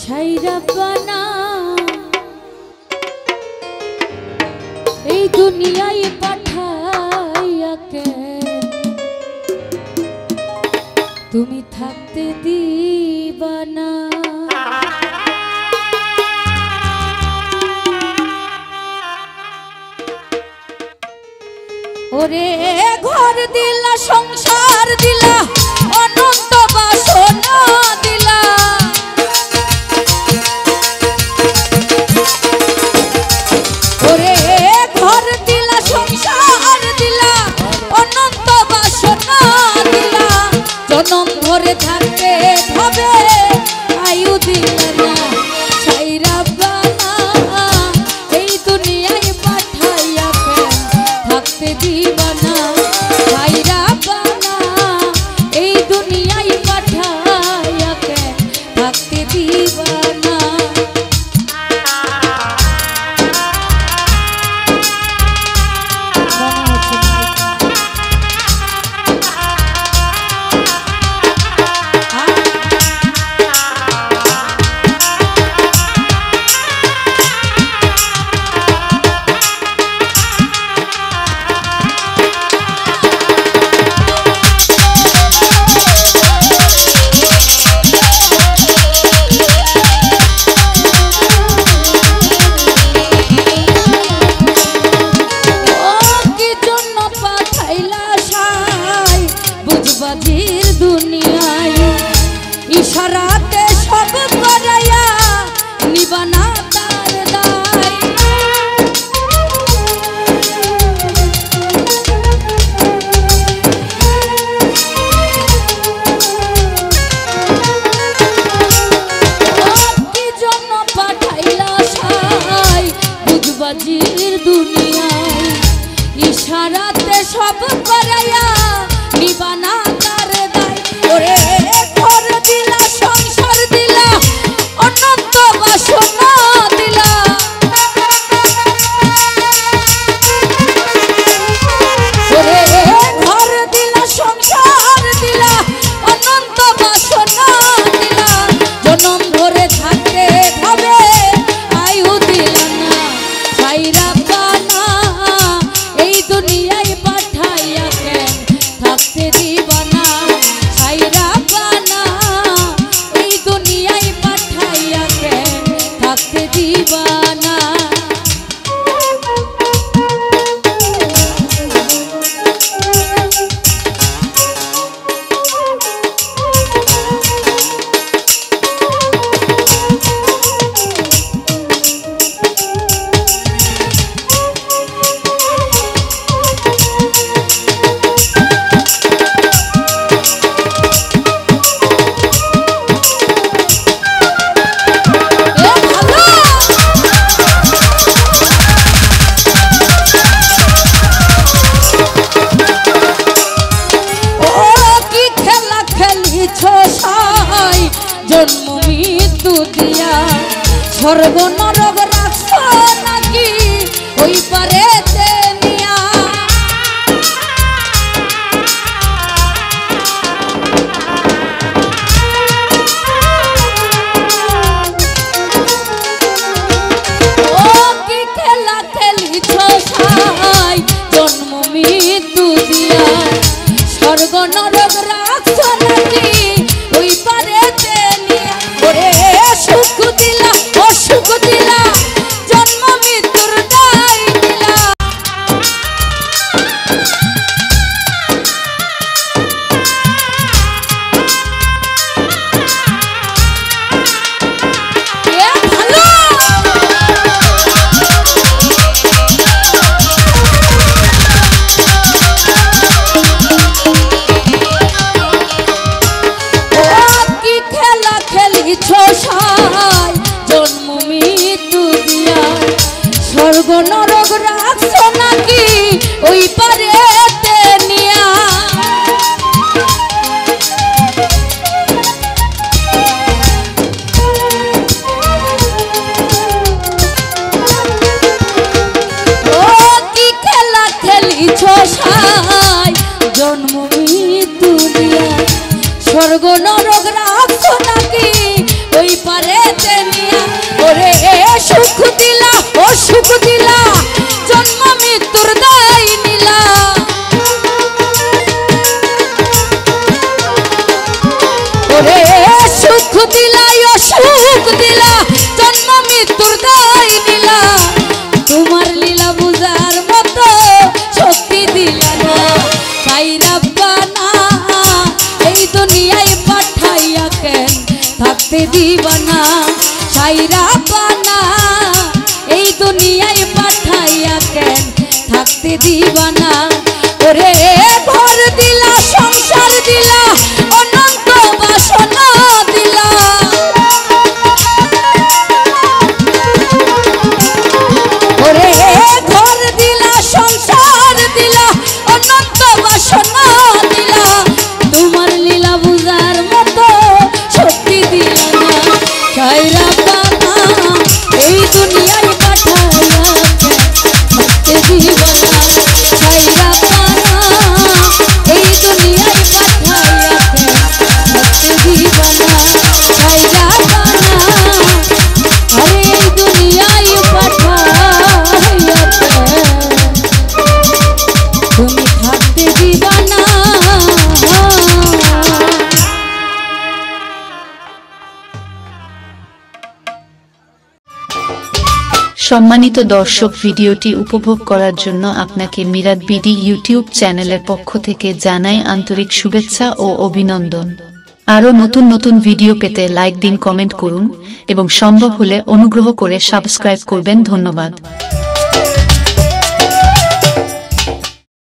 ছাইরা বানা এই দুনিয়ায় পাঠাইয়া কেন তুমি থাকতে দিবা না। ওরে ঘর দিলা সংসার দিলা অনন্ত বাসনা দিলা ওরে ঘর দিলা সংসার দিলা অনন্ত বাসনা দিলা জনম ধরে থাকতে হবে আয়ু দিলা না ছাইরা বানা এই দুনিয়ায় পাঠাইয়া কেন থাকতে দিবা না ছাইরা বানা এই দুনিয়ায় পাঠাইয়া কেন থাকতে দিবা না। বাজির দুনিয়ায় ইশারাতে সব করাইয়া নিবানা তার দায় কি জন্য পাঠাইলা সাই বুঝবাজির দুনিয়ায় ইশারাতে সব করাইয়া নিবানা তার দায় ওরে ঘর দিলা সংসার দিলা অনন্ত বাসনা দিলা ওরে ঘর দিলা সংসার দিলা অনন্ত বাসনা দিলা জনম ধরে থাকতে হবে আয়ু দিলা না ছাইরা বানা এই দুনিয়ায় পাঠাইয়া কেন থাকতে দিবা না ছাইরা বানা এই দুনিয়ায় পাঠাইয়া কেন থাকতে দিবা না। জন্ম মৃত্যু দিয়া স্বর্গ নরক রাখছ নাকি ওই পারেতে নিয়া ও কি খেলা খেলিছ সাই জন্ম মৃত্যু দিয়া স্বর্গ নরক রাখছ নাকি ওই পারেতে ওরে সুখ দিলা অসুখ দিলা জন্ম মৃত্যুর দায় দিলা জন্ম মৃত্যু দিয়া স্বর্গ নরক রাখছ নাকি ওই পারেতে নিয়া ও কি খেলা খেলিছ সাই জন্ম মৃত্যু দিয়া স্বর্গ নরক রাখছ নাকি ওই পারেতে দিলা অসুখ দিলা জন্ম মৃত্যুর দায় নিলা তোমার লীলা বুঝার মতো শক্তি দিলা না সাই রাব্বানা এই দুনিয়ায় পাঠাইয়া কেন থাকতে দিবা না সাই রাব্বানা এই দুনিয়ায় পাঠাইয়া কেন থাকতে দিবা না ওরে ঘর দিলা সংসার দিলা অনন্ত বাসনা দিলা ওরে ঘর দিলা সংসার দিলা অনন্ত বাসনা দিলা তোমার লীলা বুঝার মতো শক্তি দিলা না সাই রাব্বানা এই দুনিয়ায় পাঠাইয়া থাকতে দিবা না সাই রাব্বানা এই দুনিয়ায় পাঠাইয়া থাকতে দিবা না সাই রাব্বানা আরে এই দুনিয়ায় পাঠাইয়া তুমি থাকতে দিবা না। সম্মানিত দর্শক, ভিডিওটি উপভোগ করার জন্য আপনাকে মিরাত বিডি ইউটিউব চ্যানেলের পক্ষ থেকে জানাই আন্তরিক শুভেচ্ছা ও অভিনন্দন। আরও নতুন নতুন ভিডিও পেতে লাইক দিন, কমেন্ট করুন এবং সম্ভব হলে অনুগ্রহ করে সাবস্ক্রাইব করবেন। ধন্যবাদ।